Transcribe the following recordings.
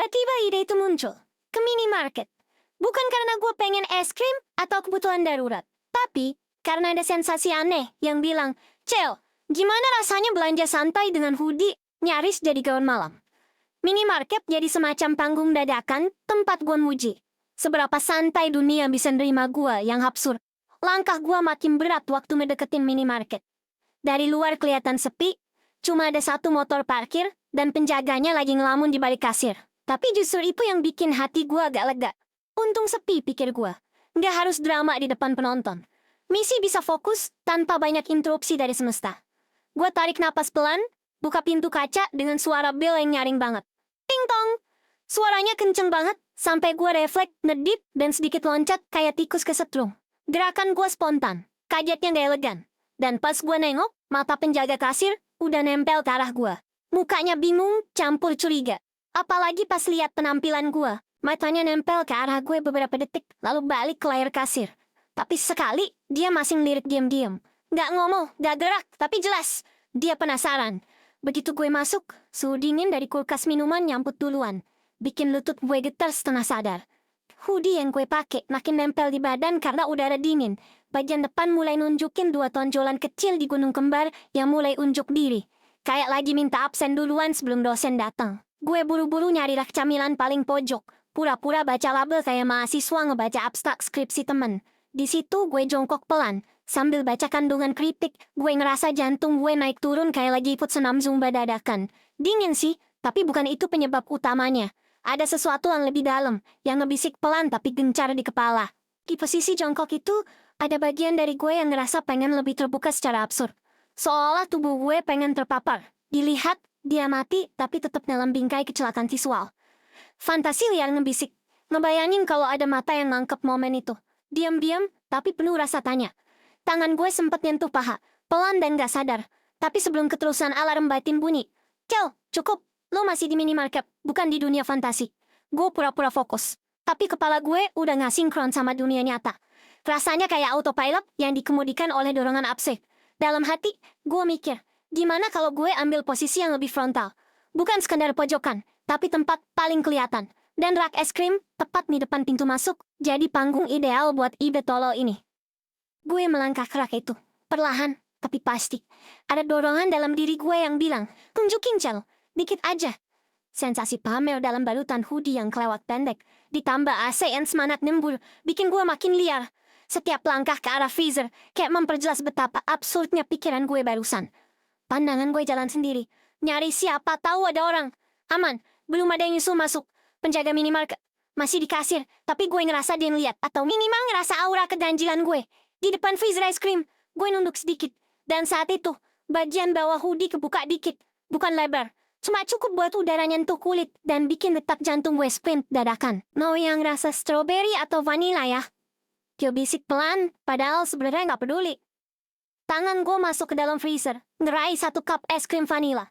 Tiba-tiba ide itu muncul. Ke minimarket. Bukan karena gue pengen es krim atau kebutuhan darurat. Tapi, karena ada sensasi aneh yang bilang, Cel, gimana rasanya belanja santai dengan hoodie, nyaris jadi gaun malam. Minimarket jadi semacam panggung dadakan, tempat gue muji. Seberapa santai dunia bisa nerima gue yang absurd. Langkah gue makin berat waktu ngedeketin minimarket. Dari luar kelihatan sepi, cuma ada satu motor parkir, dan penjaganya lagi ngelamun di balik kasir. Tapi justru itu yang bikin hati gue agak lega. Untung sepi, pikir gue. Nggak harus drama di depan penonton. Misi bisa fokus tanpa banyak interupsi dari semesta. Gue tarik napas pelan, buka pintu kaca dengan suara bel yang nyaring banget. Ting tong! Suaranya kenceng banget, sampai gue refleks, ngedip, dan sedikit loncat kayak tikus kesetrum. Gerakan gue spontan, kagetnya gak elegan. Dan pas gue nengok, mata penjaga kasir udah nempel ke arah gue. Mukanya bingung, campur curiga. Apalagi pas lihat penampilan gue. Matanya nempel ke arah gue beberapa detik, lalu balik ke layar kasir. Tapi sekali, dia masih ngelirik diam-diam. Gak ngomong, gak gerak, tapi jelas. Dia penasaran. Begitu gue masuk, suhu dingin dari kulkas minuman nyamput duluan. Bikin lutut gue getar setengah sadar. Hoodie yang gue pakai makin nempel di badan karena udara dingin. Bagian depan mulai nunjukin dua tonjolan kecil di gunung kembar yang mulai unjuk diri. Kayak lagi minta absen duluan sebelum dosen datang. Gue buru-buru nyari rak camilan paling pojok. Pura-pura baca label kayak mahasiswa ngebaca abstrak skripsi temen. Di situ gue jongkok pelan. Sambil baca kandungan kritik, gue ngerasa jantung gue naik turun kayak lagi ikut senam zumba dadakan. Dingin sih, tapi bukan itu penyebab utamanya. Ada sesuatu yang lebih dalam, yang ngebisik pelan tapi gencar di kepala. Di posisi jongkok itu, ada bagian dari gue yang ngerasa pengen lebih terbuka secara absurd. Seolah tubuh gue pengen terpapar. Dilihat, dia mati, tapi tetap dalam bingkai kecelakaan visual. Fantasi liar ngebisik. Ngebayangin kalau ada mata yang nangkep momen itu. Diam-diam, tapi penuh rasa tanya. Tangan gue sempet nyentuh paha, pelan dan gak sadar. Tapi sebelum keterusan alarm batin bunyi. Cel, cukup. Lo masih di minimarket, bukan di dunia fantasi. Gue pura-pura fokus. Tapi kepala gue udah gak sinkron sama dunia nyata. Rasanya kayak autopilot yang dikemudikan oleh dorongan absurd. Dalam hati, gue mikir, gimana kalau gue ambil posisi yang lebih frontal? Bukan sekadar pojokan, tapi tempat paling kelihatan. Dan rak es krim tepat di depan pintu masuk, jadi panggung ideal buat ibe tolol ini. Gue melangkah ke rak itu, perlahan, tapi pasti. Ada dorongan dalam diri gue yang bilang, tunjukin Cel, dikit aja. Sensasi pamer dalam balutan hoodie yang kelewat pendek, ditambah AC yang semangat nembur, bikin gue makin liar. Setiap langkah ke arah freezer, kayak memperjelas betapa absurdnya pikiran gue barusan. Pandangan gue jalan sendiri, nyari siapa tahu ada orang. Aman, belum ada yang nyusul masuk. Penjaga minimarket masih di kasir, tapi gue ngerasa dia ngeliat atau minimal ngerasa aura keganjilan gue. Di depan freezer es krim, gue nunduk sedikit. Dan saat itu, bagian bawah hoodie kebuka dikit, bukan lebar. Cuma cukup buat udara nyentuh kulit dan bikin detak jantung gue sprint dadakan. Mau yang rasa strawberry atau vanilla ya? Dia bisik pelan, padahal sebenarnya gak peduli. Tangan gue masuk ke dalam freezer, ngerai satu cup es krim vanilla.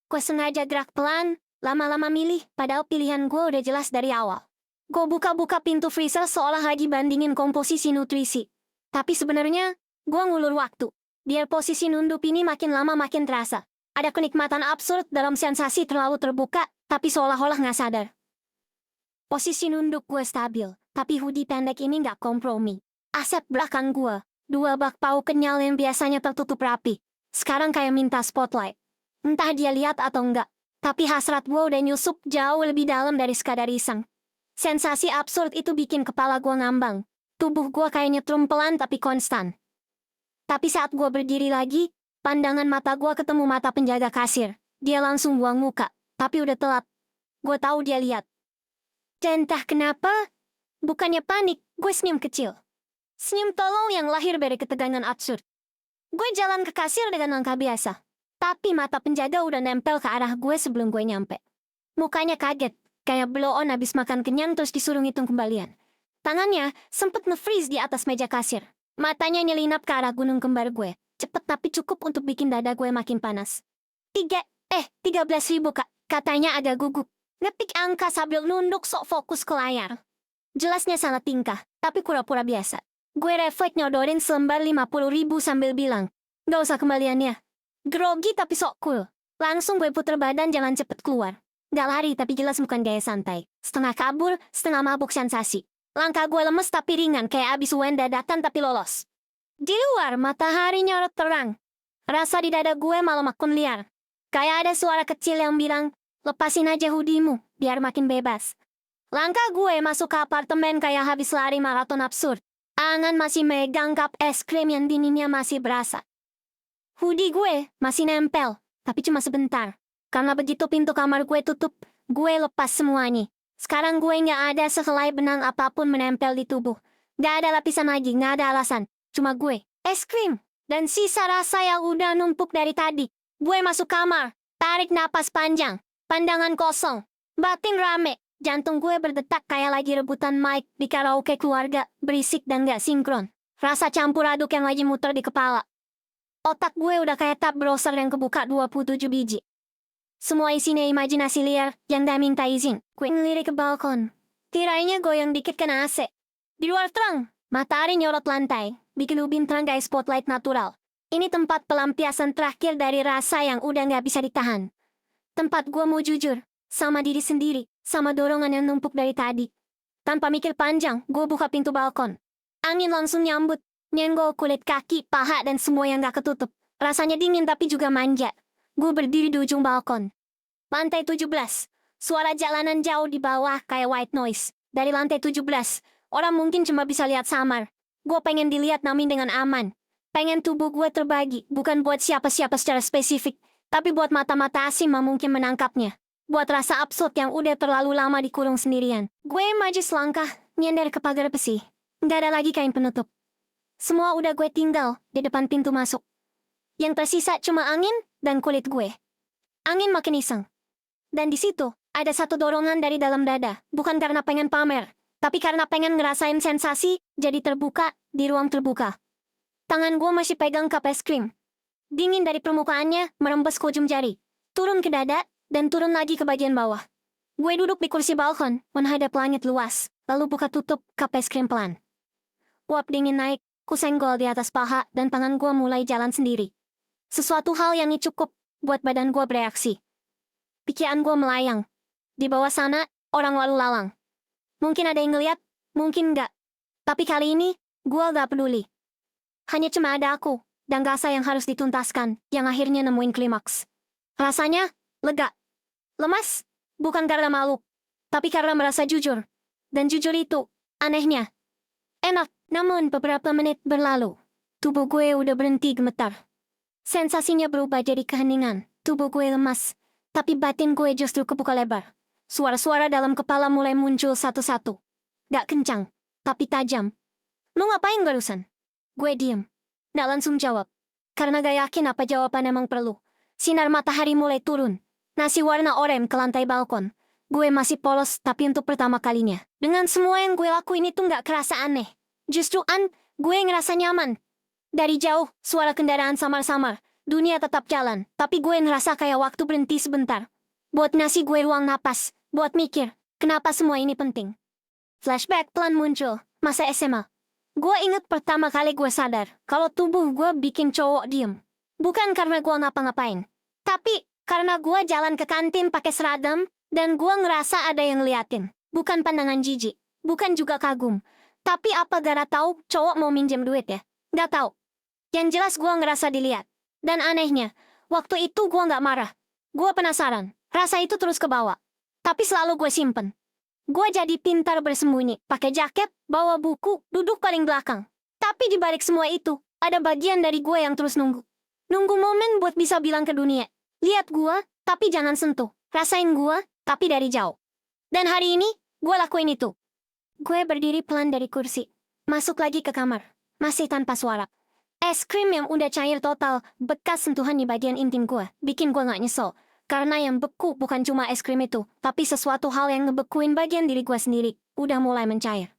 Gue sengaja gerak pelan, lama-lama milih, padahal pilihan gue udah jelas dari awal. Gue buka-buka pintu freezer seolah lagi bandingin komposisi nutrisi. Tapi sebenarnya, gue ngulur waktu. Biar posisi nundup ini makin lama makin terasa. Ada kenikmatan absurd dalam sensasi terlalu terbuka, tapi seolah-olah gak sadar. Posisi nunduk gue stabil, tapi hoodie pendek ini gak kompromi. Asap belakang gue, dua bak pau kenyal yang biasanya tertutup rapi. Sekarang kayak minta spotlight. Entah dia lihat atau enggak. Tapi hasrat gue udah nyusup jauh lebih dalam dari sekadar iseng. Sensasi absurd itu bikin kepala gue ngambang. Tubuh gue kayak nyetrum pelan tapi konstan. Tapi saat gue berdiri lagi, pandangan mata gue ketemu mata penjaga kasir. Dia langsung buang muka, tapi udah telat. Gue tahu dia lihat. Dan entah kenapa, bukannya panik, gue senyum kecil. Senyum tolol yang lahir dari ketegangan absurd. Gue jalan ke kasir dengan langkah biasa. Tapi mata penjaga udah nempel ke arah gue sebelum gue nyampe. Mukanya kaget, kayak blow on abis makan kenyang terus disuruh ngitung kembalian. Tangannya sempet nge-freeze di atas meja kasir. Matanya nyelinap ke arah gunung kembar gue. Cepet tapi cukup untuk bikin dada gue makin panas. 13.000 kak, katanya agak gugup. Ngetik angka sambil nunduk sok fokus ke layar. Jelasnya salah tingkah, tapi pura-pura biasa. Gue refleks nyodorin selembar 50.000 sambil bilang, gak usah kembaliannya. Grogi tapi sok cool. Langsung gue puter badan jalan cepet keluar. Gak lari tapi jelas bukan gaya santai. Setengah kabur, setengah mabuk sensasi. Langkah gue lemes tapi ringan kayak abis UN dadakan tapi lolos. Di luar, matahari nyorot terang. Rasa di dada gue malah makin liar. Kayak ada suara kecil yang bilang, lepasin aja hoodie-mu, biar makin bebas. Langkah gue masuk ke apartemen kayak habis lari maraton absurd. Angan masih megang cup es krim yang dinginnya masih berasa. Hoodie gue masih nempel, tapi cuma sebentar. Karena begitu pintu kamar gue tutup, gue lepas semuanya. Sekarang gue nggak ada sehelai benang apapun menempel di tubuh. Nggak ada lapisan lagi, nggak ada alasan. Cuma gue, es krim, dan sisa rasa yang udah numpuk dari tadi. Gue masuk kamar, tarik napas panjang, pandangan kosong, batin rame. Jantung gue berdetak kayak lagi rebutan mic di karaoke keluarga, berisik dan nggak sinkron. Rasa campur aduk yang lagi muter di kepala. Otak gue udah kayak tab browser yang kebuka 27 biji. Semua isinya imajinasi liar yang dah minta izin. Gue ngelirik ke balkon. Tirainya goyang dikit kena AC. Di luar terang, matahari nyorot lantai, bikin ubin terang kayak spotlight natural. Ini tempat pelampiasan terakhir dari rasa yang udah gak bisa ditahan. Tempat gue mau jujur, sama diri sendiri, sama dorongan yang numpuk dari tadi. Tanpa mikir panjang, gue buka pintu balkon. Angin langsung nyambut, nyenggol kulit kaki, paha, dan semua yang gak ketutup. Rasanya dingin tapi juga manja. Gue berdiri di ujung balkon. Lantai 17. Suara jalanan jauh di bawah kayak white noise. Dari lantai 17, orang mungkin cuma bisa lihat samar. Gue pengen dilihat Namin dengan aman. Pengen tubuh gue terbagi, bukan buat siapa-siapa secara spesifik, tapi buat mata-mata asing yang mungkin menangkapnya. Buat rasa absurd yang udah terlalu lama dikurung sendirian. Gue maju selangkah, nyender ke pagar besi. Nggak ada lagi kain penutup. Semua udah gue tinggal di depan pintu masuk. Yang tersisa cuma angin dan kulit gue. Angin makin iseng. Dan di situ, ada satu dorongan dari dalam dada. Bukan karena pengen pamer, tapi karena pengen ngerasain sensasi, jadi terbuka, di ruang terbuka. Tangan gue masih pegang cup es krim. Dingin dari permukaannya, merembes ke ujung jari. Turun ke dada, dan turun lagi ke bagian bawah. Gue duduk di kursi balkon, menghadap langit luas, lalu buka tutup cup es krim pelan. Uap dingin naik, ku senggol di atas paha, dan tangan gue mulai jalan sendiri. Sesuatu hal yang cukup buat badan gue bereaksi. Pikiran gue melayang. Di bawah sana, orang lalu lalang. Mungkin ada yang ngeliat, mungkin enggak. Tapi kali ini, gue gak peduli. Hanya cuma ada aku, dan rasa yang harus dituntaskan, yang akhirnya nemuin klimaks. Rasanya, lega. Lemas, bukan karena malu, tapi karena merasa jujur. Dan jujur itu, anehnya, enak. Namun beberapa menit berlalu, tubuh gue udah berhenti gemetar. Sensasinya berubah jadi keheningan. Tubuh gue lemas, tapi batin gue justru kebuka lebar. Suara-suara dalam kepala mulai muncul satu-satu. Gak kencang, tapi tajam. Lu ngapain barusan? Gue diem. Gak langsung jawab. Karena gak yakin apa jawaban emang perlu. Sinar matahari mulai turun. Nasi warna oranye ke lantai balkon. Gue masih polos, tapi untuk pertama kalinya. Dengan semua yang gue lakuin itu gak kerasa aneh. Justru gue ngerasa nyaman. Dari jauh, suara kendaraan samar-samar. Dunia tetap jalan, tapi gue ngerasa kayak waktu berhenti sebentar. Buat ngasih gue ruang napas, buat mikir, kenapa semua ini penting. Flashback pelan muncul, masa SMA. Gue inget pertama kali gue sadar, kalau tubuh gue bikin cowok diem. Bukan karena gue ngapa-ngapain, tapi karena gue jalan ke kantin pakai seragam, dan gue ngerasa ada yang ngeliatin. Bukan pandangan jijik, bukan juga kagum. Tapi apa gara tahu cowok mau minjem duit ya? Gak tahu. Yang jelas gue ngerasa dilihat. Dan anehnya, waktu itu gue gak marah. Gue penasaran, rasa itu terus kebawa. Tapi selalu gue simpen. Gue jadi pintar bersembunyi, pakai jaket, bawa buku, duduk paling belakang. Tapi di balik semua itu, ada bagian dari gue yang terus nunggu. Nunggu momen buat bisa bilang ke dunia, lihat gue, tapi jangan sentuh. Rasain gue, tapi dari jauh. Dan hari ini, gue lakuin itu. Gue berdiri pelan dari kursi. Masuk lagi ke kamar. Masih tanpa suara. Es krim yang udah cair total, bekas sentuhan di bagian intim gue, bikin gue gak nyesel. Karena yang beku bukan cuma es krim itu, tapi sesuatu hal yang ngebekuin bagian diri gue sendiri, udah mulai mencair.